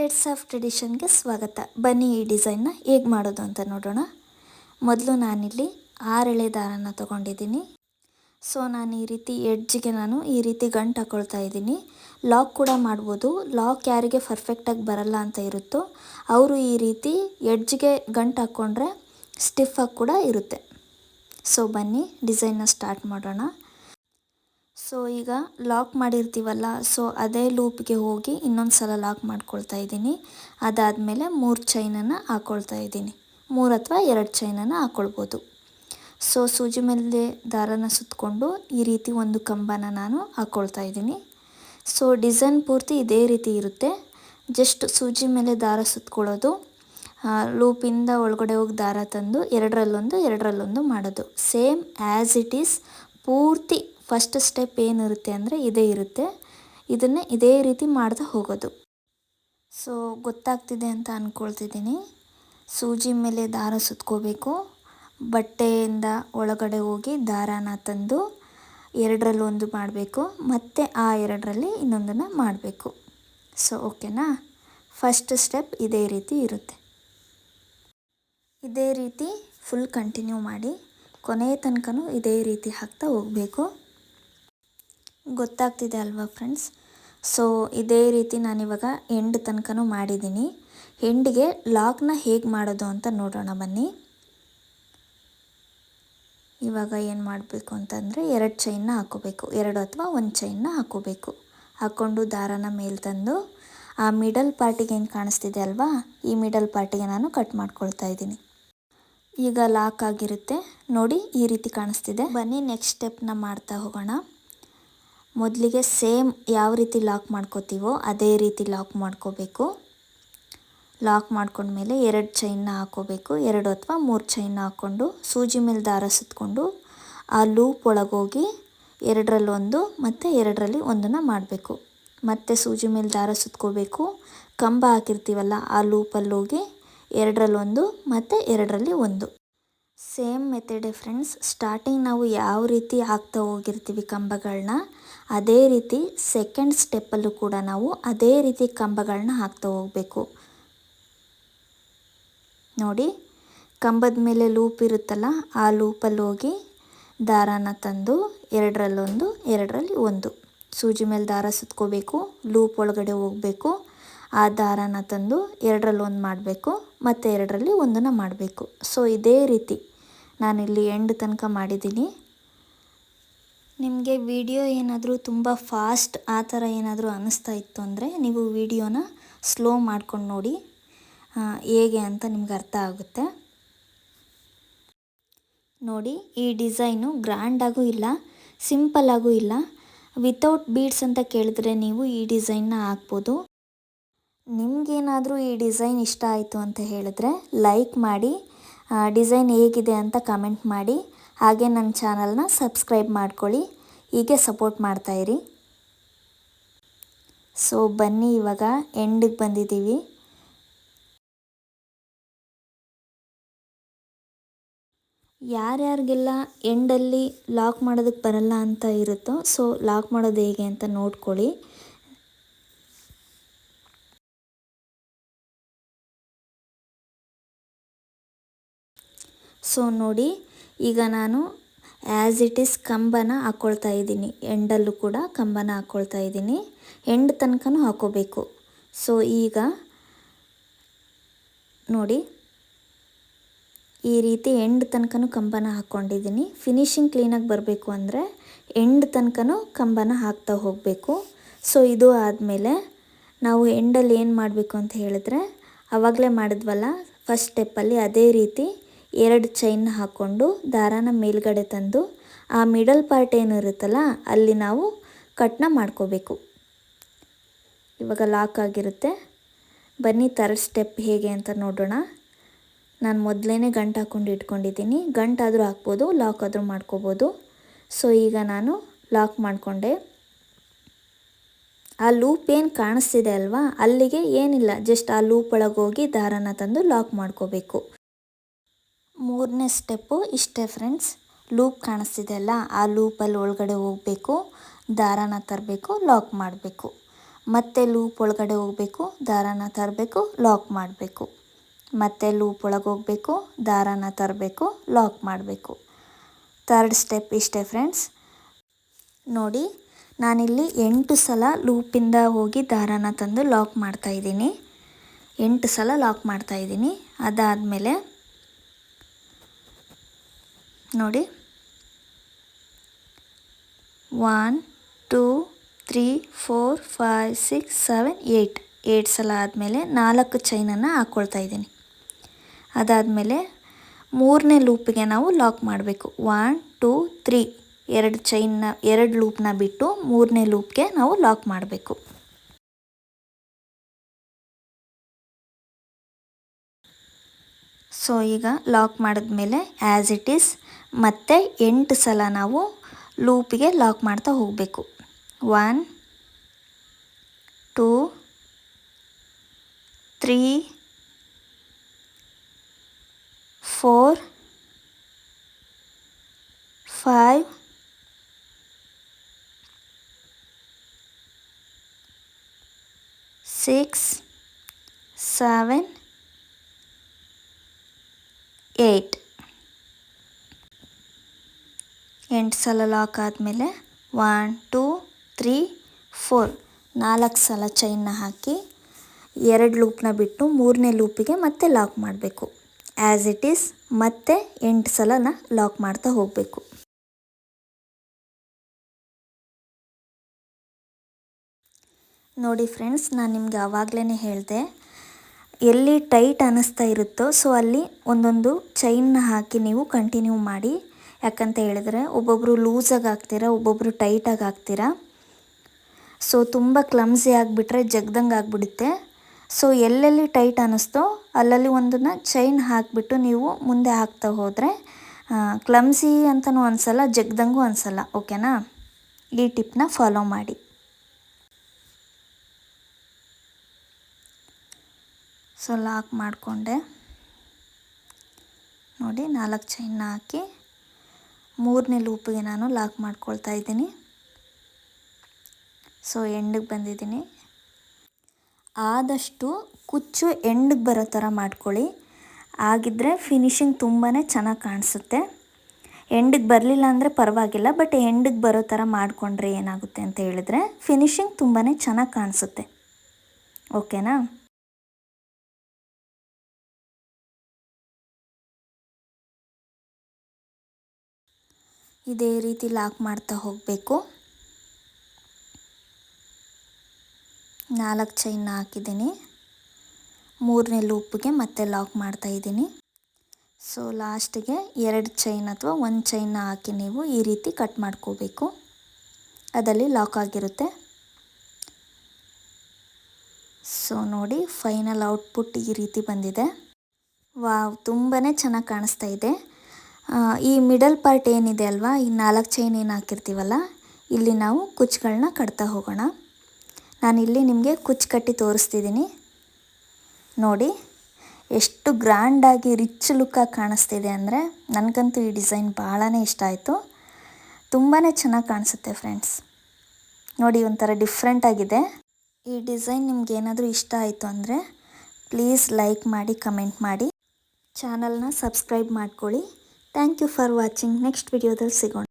Threads of ಟ್ರೆಡಿಷನ್ಗೆ ಸ್ವಾಗತ. ಬನ್ನಿ ಈ ಡಿಸೈನ್ನ ಹೇಗೆ ಮಾಡೋದು ಅಂತ ನೋಡೋಣ. ಮೊದಲು ನಾನಿಲ್ಲಿ 6 ಎಳೆ ದಾರನ ತೊಗೊಂಡಿದ್ದೀನಿ. ಸೊ ನಾನು ಈ ರೀತಿ ಎಡ್ಜ್ಗೆ ಈ ರೀತಿ ಗಂಟು ಹಾಕ್ಕೊಳ್ತಾ ಇದ್ದೀನಿ. ಲಾಕ್ ಕೂಡ ಮಾಡ್ಬೋದು. ಲಾಕ್ ಯಾರಿಗೆ ಪರ್ಫೆಕ್ಟಾಗಿ ಬರಲ್ಲ ಅಂತ ಇರುತ್ತೋ ಅವರು ಈ ರೀತಿ ಎಡ್ಜ್ಗೆ ಗಂಟು ಹಾಕ್ಕೊಂಡ್ರೆ ಸ್ಟಿಫಾಗಿ ಕೂಡ ಇರುತ್ತೆ. ಸೊ ಬನ್ನಿ ಡಿಸೈನ್ನ ಸ್ಟಾರ್ಟ್ ಮಾಡೋಣ. ಸೊ ಈಗ ಲಾಕ್ ಮಾಡಿರ್ತೀವಲ್ಲ, ಸೊ ಅದೇ ಲೂಪ್ಗೆ ಹೋಗಿ ಇನ್ನೊಂದು ಸಲ ಲಾಕ್ ಮಾಡ್ಕೊಳ್ತಾ ಇದ್ದೀನಿ. ಅದಾದಮೇಲೆ 3 ಚೈನನ್ನು ಹಾಕ್ಕೊಳ್ತಾ ಇದ್ದೀನಿ. 3 ಅಥವಾ 2 ಚೈನನ್ನು ಹಾಕ್ಕೊಳ್ಬೋದು. ಸೊ ಸೂಜಿ ಮೇಲೆ ದಾರನ ಸುತ್ತಕೊಂಡು ಈ ರೀತಿ ಒಂದು ಕಂಬನ ನಾನು ಹಾಕ್ಕೊಳ್ತಾ ಇದ್ದೀನಿ. ಸೊ ಡಿಸೈನ್ ಪೂರ್ತಿ ಇದೇ ರೀತಿ ಇರುತ್ತೆ. ಜಸ್ಟ್ ಸೂಜಿ ಮೇಲೆ ದಾರ ಸುತ್ತಕೊಳ್ಳೋದು, ಲೂಪಿಂದ ಒಳಗಡೆ ಹೋಗಿ ದಾರ ತಂದು ಎರಡರಲ್ಲೊಂದು ಮಾಡೋದು. ಸೇಮ್ ಆ್ಯಸ್ ಇಟ್ ಈಸ್ ಪೂರ್ತಿ ಫಸ್ಟ್ ಸ್ಟೆಪ್ ಏನಿರುತ್ತೆ ಅಂದರೆ ಇದೇ ಇರುತ್ತೆ. ಇದನ್ನೇ ಇದೇ ರೀತಿ ಮಾಡ್ತಾ ಹೋಗೋದು. ಸೊ ಗೊತ್ತಾಗ್ತಿದೆ ಅಂತ ಅಂದ್ಕೊಳ್ತಿದ್ದೀನಿ. ಸೂಜಿ ಮೇಲೆ ದಾರ ಸುತ್ಕೋಬೇಕು. ಬಟ್ಟೆಯಿಂದ ಒಳಗಡೆ ಹೋಗಿ ದಾರಾನ ತಂದು ಎರಡರಲ್ಲೊಂದು ಮಾಡಬೇಕು, ಮತ್ತು ಆ ಎರಡರಲ್ಲಿ ಇನ್ನೊಂದನ್ನು ಮಾಡಬೇಕು. ಸೊ ಓಕೆನಾ. ಫಸ್ಟ್ ಸ್ಟೆಪ್ ಇದೇ ರೀತಿ ಇರುತ್ತೆ. ಇದೇ ರೀತಿ ಫುಲ್ ಕಂಟಿನ್ಯೂ ಮಾಡಿ ಕೊನೆಯ ತನಕನೂ ಇದೇ ರೀತಿ ಹಾಕ್ತಾ ಹೋಗಬೇಕು. ಗೊತ್ತಾಗ್ತಿದೆ ಅಲ್ವಾ ಫ್ರೆಂಡ್ಸ್. ಸೊ ಇದೇ ರೀತಿ ನಾನಿವಾಗ ಎಂಡ್ ತನಕನೂ ಮಾಡಿದ್ದೀನಿ. ಎಂಡಿಗೆ ಲಾಕ್ನ ಹೇಗೆ ಮಾಡೋದು ಅಂತ ನೋಡೋಣ ಬನ್ನಿ. ಇವಾಗ ಏನು ಮಾಡಬೇಕು ಅಂತಂದರೆ 2 ಚೈನ್ನ ಹಾಕ್ಕೋಬೇಕು. 2 ಅಥವಾ 1 ಚೈನ್ನ ಹಾಕ್ಕೋಬೇಕು. ಹಾಕ್ಕೊಂಡು ದಾರನ ಮೇಲೆ ತಂದು ಆ ಮಿಡಲ್ ಪಾರ್ಟಿಗೆ ಏನು ಕಾಣಿಸ್ತಿದೆ ಅಲ್ವಾ, ಈ ಮಿಡಲ್ ಪಾರ್ಟಿಗೆ ನಾನು ಕಟ್ ಮಾಡ್ಕೊಳ್ತಾ ಇದ್ದೀನಿ. ಈಗ ಲಾಕ್ ಆಗಿರುತ್ತೆ ನೋಡಿ, ಈ ರೀತಿ ಕಾಣಿಸ್ತಿದೆ. ಬನ್ನಿ ನೆಕ್ಸ್ಟ್ ಸ್ಟೆಪ್ನ ಮಾಡ್ತಾ ಹೋಗೋಣ. ಮೊದಲಿಗೆ ಸೇಮ್ ಯಾವ ರೀತಿ ಲಾಕ್ ಮಾಡ್ಕೋತೀವೋ ಅದೇ ರೀತಿ ಲಾಕ್ ಮಾಡ್ಕೋಬೇಕು. ಲಾಕ್ ಮಾಡ್ಕೊಂಡ್ಮೇಲೆ 2 ಚೈನ್ನ ಹಾಕ್ಕೋಬೇಕು. 2 ಅಥವಾ 3 ಚೈನ್ನ ಹಾಕ್ಕೊಂಡು ಸೂಜಿ ಮೇಲೆ ದಾರ ಸುತ್ತಕೊಂಡು ಆ ಲೂಪ್ ಒಳಗೋಗಿ ಎರಡರಲ್ಲೊಂದು ಮತ್ತು ಎರಡರಲ್ಲಿ ಒಂದನ್ನು ಮಾಡಬೇಕು. ಮತ್ತು ಸೂಜಿ ಮೇಲೆ ದಾರ ಸುತ್ಕೋಬೇಕು. ಕಂಬ ಹಾಕಿರ್ತೀವಲ್ಲ ಆ ಲೂಪಲ್ಲಿ ಹೋಗಿ ಎರಡರಲ್ಲೊಂದು ಮತ್ತು ಎರಡರಲ್ಲಿ ಒಂದು. Same ಮೆಥಡೇ friends. ಸ್ಟಾರ್ಟಿಂಗ್ ನಾವು ಯಾವ ರೀತಿ ಹಾಕ್ತಾ ಹೋಗಿರ್ತೀವಿ ಕಂಬಗಳನ್ನ, ಅದೇ ರೀತಿ ಸೆಕೆಂಡ್ ಸ್ಟೆಪ್ಪಲ್ಲೂ ಕೂಡ ನಾವು ಅದೇ ರೀತಿ ಕಂಬಗಳನ್ನ ಹಾಕ್ತಾ ಹೋಗಬೇಕು. ನೋಡಿ, ಕಂಬದ ಮೇಲೆ ಲೂಪ್ ಇರುತ್ತಲ್ಲ, ಆ ಲೂಪಲ್ಲಿ ಹೋಗಿ ದಾರಾನ ತಂದು ಎರಡರಲ್ಲೊಂದು ಎರಡರಲ್ಲಿ ಒಂದು. ಸೂಜಿ ಮೇಲೆ ದಾರ ಸುತ್ಕೋಬೇಕು, ಲೂಪ್ ಒಳಗಡೆ ಹೋಗಬೇಕು, ಆ ದಾರಾನ ತಂದು ಎರಡರಲ್ಲೊಂದು ಮಾಡಬೇಕು ಮತ್ತು ಎರಡರಲ್ಲಿ ಒಂದನ್ನು ಮಾಡಬೇಕು. ಸೊ ಇದೇ ರೀತಿ ನಾನಿಲ್ಲಿ ಎಂಡ್ ತನಕ ಮಾಡಿದ್ದೀನಿ. ನಿಮಗೆ ವಿಡಿಯೋ ಏನಾದರೂ ತುಂಬ ಫಾಸ್ಟ್ ಆ ಥರ ಏನಾದರೂ ಅನ್ನಿಸ್ತಾ ಇತ್ತು ಅಂದರೆ ನೀವು ವಿಡಿಯೋನ ಸ್ಲೋ ಮಾಡ್ಕೊಂಡು ನೋಡಿ ಹೇಗೆ ಅಂತ ನಿಮ್ಗೆ ಅರ್ಥ ಆಗುತ್ತೆ. ನೋಡಿ, ಈ ಡಿಸೈನು ಗ್ರ್ಯಾಂಡಾಗೂ ಇಲ್ಲ, ಸಿಂಪಲ್ಲಾಗೂ ಇಲ್ಲ. ವಿತೌಟ್ ಬೀಡ್ಸ್ ಅಂತ ಕೇಳಿದ್ರೆ ನೀವು ಈ ಡಿಸೈನ್ನ ಹಾಕ್ಬೋದು. ನಿಮಗೇನಾದರೂ ಈ ಡಿಸೈನ್ ಇಷ್ಟ ಆಯಿತು ಅಂತ ಹೇಳಿದ್ರೆ ಲೈಕ್ ಮಾಡಿ, ಡಿಸೈನ್ ಹೇಗಿದೆ ಅಂತ ಕಮೆಂಟ್ ಮಾಡಿ. ಹಾಗೆ ನನ್ನ ಚಾನಲ್ನ ಸಬ್ಸ್ಕ್ರೈಬ್ ಮಾಡ್ಕೊಳ್ಳಿ. ಹೀಗೆ ಸಪೋರ್ಟ್ ಮಾಡ್ತಾಯಿರಿ. ಸೊ ಬನ್ನಿ ಇವಾಗ ಎಂಡಿಗೆ ಬಂದಿದ್ದೀವಿ. ಯಾರ್ಯಾರಿಗೆಲ್ಲ ಎಂಡಲ್ಲಿ ಲಾಕ್ ಮಾಡೋದಕ್ಕೆ ಬರಲ್ಲ ಅಂತ ಇರುತ್ತೋ ಸೊ ಲಾಕ್ ಮಾಡೋದು ಹೇಗೆ ಅಂತ ನೋಡ್ಕೊಳ್ಳಿ. ಸೊ ನೋಡಿ, ಈಗ ನಾನು ಆ್ಯಸ್ ಇಟ್ ಈಸ್ ಕಂಬನ ಹಾಕ್ಕೊಳ್ತಾ ಇದ್ದೀನಿ. ಎಂಡಲ್ಲೂ ಕೂಡ ಕಂಬನ ಹಾಕ್ಕೊಳ್ತಾ ಇದ್ದೀನಿ. ಎಂಡ್ ತನಕನೂ ಹಾಕ್ಕೋಬೇಕು. ಸೊ ಈಗ ನೋಡಿ, ಈ ರೀತಿ ಎಂಡ್ ತನಕನೂ ಕಂಬನ ಹಾಕ್ಕೊಂಡಿದ್ದೀನಿ. ಫಿನಿಶಿಂಗ್ ಕ್ಲೀನಾಗಿ ಬರಬೇಕು ಅಂದರೆ ಎಂಡ್ ತನಕನೂ ಕಂಬನ ಹಾಕ್ತಾ ಹೋಗಬೇಕು. ಸೊ ಇದು ಆದಮೇಲೆ ನಾವು ಎಂಡಲ್ಲಿ ಏನು ಮಾಡಬೇಕು ಅಂತ ಹೇಳಿದ್ರೆ ಆವಾಗಲೇ ಮಾಡಿದ್ವಲ್ಲ ಫಸ್ಟ್ ಸ್ಟೆಪ್ಪಲ್ಲಿ, ಅದೇ ರೀತಿ 2 ಚೈನ್ನ ಹಾಕ್ಕೊಂಡು ದಾರಾನ ಮೇಲ್ಗಡೆ ತಂದು ಆ ಮಿಡಲ್ ಪಾರ್ಟ್ ಏನಿರುತ್ತಲ್ಲ ಅಲ್ಲಿ ನಾವು ಕಟ್ನ ಮಾಡ್ಕೋಬೇಕು. ಇವಾಗ ಲಾಕ್ ಆಗಿರುತ್ತೆ. ಬನ್ನಿ ಥರ್ಡ್ ಸ್ಟೆಪ್ ಹೇಗೆ ಅಂತ ನೋಡೋಣ. ನಾನು ಮೊದಲೇ ಗಂಟು ಹಾಕ್ಕೊಂಡು ಇಟ್ಕೊಂಡಿದ್ದೀನಿ. ಗಂಟಾದರೂ ಹಾಕ್ಬೋದು, ಲಾಕ್ ಆದರೂ ಮಾಡ್ಕೋಬೋದು. ಸೊ ಈಗ ನಾನು ಲಾಕ್ ಮಾಡಿಕೊಂಡೆ. ಆ ಲೂಪ್ ಏನು ಕಾಣಿಸ್ತಿದೆ ಅಲ್ವಾ, ಅಲ್ಲಿಗೆ ಏನಿಲ್ಲ, ಜಸ್ಟ್ ಆ ಲೂಪ್ ಒಳಗೆ ಹೋಗಿ ದಾರಾನ ತಂದು ಲಾಕ್ ಮಾಡ್ಕೋಬೇಕು. 3ನೇ ಸ್ಟೆಪ್ಪು ಇಷ್ಟೇ ಫ್ರೆಂಡ್ಸ್. ಲೂಪ್ ಕಾಣಿಸ್ತಿದೆ ಅಲ್ಲ, ಆ ಲೂಪಲ್ಲಿ ಒಳಗಡೆ ಹೋಗಬೇಕು, ದಾರಾನ ತರಬೇಕು, ಲಾಕ್ ಮಾಡಬೇಕು. ಮತ್ತೆ ಲೂಪ್ ಒಳಗಡೆ ಹೋಗಬೇಕು, ದಾರಾನ ತರಬೇಕು, ಲಾಕ್ ಮಾಡಬೇಕು. ಮತ್ತೆ ಲೂಪ್ ಒಳಗೆ ಹೋಗಬೇಕು, ದಾರಾನ ತರಬೇಕು, ಲಾಕ್ ಮಾಡಬೇಕು. ಥರ್ಡ್ ಸ್ಟೆಪ್ ಇಷ್ಟೇ ಫ್ರೆಂಡ್ಸ್. ನೋಡಿ ನಾನಿಲ್ಲಿ 8 ಸಲ ಲೂಪಿಂದ ಹೋಗಿ ದಾರಾನ ತಂದು ಲಾಕ್ ಮಾಡ್ತಾಯಿದ್ದೀನಿ. 8 ಸಲ ಲಾಕ್ ಮಾಡ್ತಾಯಿದ್ದೀನಿ. ಅದಾದಮೇಲೆ ನೋಡಿ 1 2 3 4 5 6 7 8 ಸಲ ಆದಮೇಲೆ 4 ಚೈನನ್ನು ಹಾಕ್ಕೊಳ್ತಾ ಇದ್ದೀನಿ. ಅದಾದಮೇಲೆ 3ನೇ ಲೂಪಿಗೆ ನಾವು ಲಾಕ್ ಮಾಡಬೇಕು. 1 2 3 2 ಲೂಪ್ನ ಬಿಟ್ಟು 3ನೇ ಲೂಪ್ಗೆ ನಾವು ಲಾಕ್ ಮಾಡಬೇಕು. ಸೊ ಈಗ ಲಾಕ್ ಮಾಡಿದ್ಮೇಲೆ ಆ್ಯಸ್ ಇಟ್ ಈಸ್ ಮತ್ತೆ 8 ಸಲ ನಾವು ಲೂಪಿಗೆ ಲಾಕ್ ಮಾಡ್ತಾ ಹೋಗಬೇಕು. 1 2 3 4 5 6 7 8 8 ಸಲ ಲಾಕ್ ಆದಮೇಲೆ 1 2 3 4 4 ಸಲ ಚೈನ್ನ ಹಾಕಿ 2 ಲೂಪ್ನ ಬಿಟ್ಟು 3ನೇ ಲೂಪಿಗೆ ಮತ್ತೆ ಲಾಕ್ ಮಾಡಬೇಕು. ಆ್ಯಸ್ ಇಟ್ ಈಸ್ ಮತ್ತೆ 8 ಸಲನ ಲಾಕ್ ಮಾಡ್ತಾ ಹೋಗಬೇಕು. ನೋಡಿ ಫ್ರೆಂಡ್ಸ್, ನಾನು ನಿಮಗೆ ಆವಾಗಲೇ ಹೇಳಿದೆ, ಎಲ್ಲಿ ಟೈಟ್ ಅನ್ನಿಸ್ತಾ ಇರುತ್ತೋ ಸೊ ಅಲ್ಲಿ ಒಂದೊಂದು ಚೈನ್ನ ಹಾಕಿ ನೀವು ಕಂಟಿನ್ಯೂ ಮಾಡಿ. ಯಾಕಂತ ಹೇಳಿದ್ರೆ ಒಬ್ಬೊಬ್ಬರು ಲೂಸಾಗಿ ಹಾಕ್ತೀರಾ, ಒಬ್ಬೊಬ್ಬರು ಟೈಟಾಗಿ ಹಾಕ್ತೀರಾ. ಸೊ ತುಂಬ ಕ್ಲಮ್ಸಿ ಆಗಿಬಿಟ್ರೆ ಜಗ್ದಂಗೆ ಆಗಿಬಿಡುತ್ತೆ. ಸೊ ಎಲ್ಲೆಲ್ಲಿ ಟೈಟ್ ಅನ್ನಿಸ್ತೋ ಅಲ್ಲಲ್ಲಿ ಒಂದನ್ನು ಚೈನ್ ಹಾಕಿಬಿಟ್ಟು ನೀವು ಮುಂದೆ ಹಾಕ್ತಾ ಹೋದರೆ ಕ್ಲಮ್ಸಿ ಅಂತಲೂ ಅನಿಸಲ್ಲ, ಜಗ್ದಂಗೂ ಅನಿಸಲ್ಲ. ಓಕೆನಾ? ಈ ಟಿಪ್ನ ಫಾಲೋ ಮಾಡಿ. ಸೊ ಲಾಕ್ ಮಾಡಿಕೊಂಡೆ. ನೋಡಿ 4 ಚೈನ್ನ ಹಾಕಿ 3ನೇ ಲೂಪಿಗೆ ನಾನು ಲಾಕ್ ಮಾಡ್ಕೊಳ್ತಾ ಇದ್ದೀನಿ. ಸೊ ಎಂಡಿಗೆ ಬಂದಿದ್ದೀನಿ. ಆದಷ್ಟು ಕುಚ್ಚು ಎಂಡಿಗೆ ಬರೋ ಥರ ಮಾಡ್ಕೊಳ್ಳಿ. ಆಗಿದ್ದರೆ ಫಿನಿಶಿಂಗ್ ತುಂಬಾ ಚೆನ್ನಾಗಿ ಕಾಣಿಸುತ್ತೆ. ಎಂಡಿಗೆ ಬರಲಿಲ್ಲ ಅಂದರೆ ಪರವಾಗಿಲ್ಲ, ಬಟ್ ಎಂಡಿಗೆ ಬರೋ ಥರ ಮಾಡಿಕೊಂಡ್ರೆ ಏನಾಗುತ್ತೆ ಅಂತ ಹೇಳಿದ್ರೆ ಫಿನಿಶಿಂಗ್ ತುಂಬಾ ಚೆನ್ನಾಗಿ ಕಾಣಿಸುತ್ತೆ. ಓಕೆನಾ? ಇದೇ ರೀತಿ ಲಾಕ್ ಮಾಡ್ತಾ ಹೋಗಬೇಕು. 4 ಚೈನ್ನ ಹಾಕಿದ್ದೀನಿ. 3ನೇ ಲೂಪಿಗೆ ಮತ್ತೆ ಲಾಕ್ ಮಾಡ್ತಾ ಇದ್ದೀನಿ. ಸೊ ಲಾಸ್ಟಿಗೆ 2 ಚೈನ್ ಅಥವಾ 1 ಚೈನ್ನ ಹಾಕಿ ನೀವು ಈ ರೀತಿ ಕಟ್ ಮಾಡ್ಕೋಬೇಕು. ಅದಲ್ಲಿ ಲಾಕ್ ಆಗಿರುತ್ತೆ. ಸೊ ನೋಡಿ ಫೈನಲ್ ಔಟ್ಪುಟ್ ಈ ರೀತಿ ಬಂದಿದೆ. ವಾವ್, ತುಂಬಾ ಚೆನ್ನಾಗಿ ಕಾಣಿಸ್ತಾ ಇದೆ. ಈ ಮಿಡಲ್ ಪಾರ್ಟ್ ಏನಿದೆ ಅಲ್ವಾ, ಈ 4 ಚೈನ್ ಏನು ಹಾಕಿರ್ತೀವಲ್ಲ, ಇಲ್ಲಿ ನಾವು ಕುಚ್ಚುಗಳನ್ನ ಕಟ್ತಾ ಹೋಗೋಣ. ನಾನಿಲ್ಲಿ ನಿಮಗೆ ಕುಚ್ಚು ಕಟ್ಟಿ ತೋರಿಸ್ತಿದ್ದೀನಿ. ನೋಡಿ ಎಷ್ಟು ಗ್ರ್ಯಾಂಡಾಗಿ ರಿಚ್ ಲುಕ್ಕಾಗಿ ಕಾಣಿಸ್ತಿದೆ ಅಂದರೆ, ನನಗಂತೂ ಈ ಡಿಸೈನ್ ಭಾಳನೇ ಇಷ್ಟ ಆಯಿತು. ತುಂಬಾ ಚೆನ್ನಾಗಿ ಕಾಣಿಸುತ್ತೆ ಫ್ರೆಂಡ್ಸ್. ನೋಡಿ ಒಂಥರ ಡಿಫ್ರೆಂಟಾಗಿದೆ. ಈ ಡಿಸೈನ್ ನಿಮ್ಗೆ ಏನಾದರೂ ಇಷ್ಟ ಆಯಿತು ಅಂದರೆ ಪ್ಲೀಸ್ ಲೈಕ್ ಮಾಡಿ, ಕಮೆಂಟ್ ಮಾಡಿ, ಚಾನಲ್ನ ಸಬ್ಸ್ಕ್ರೈಬ್ ಮಾಡ್ಕೊಳ್ಳಿ. Thank you for watching. Next ವಿಡಿಯೋದಲ್ಲಿ ಸಿಗೋಣ.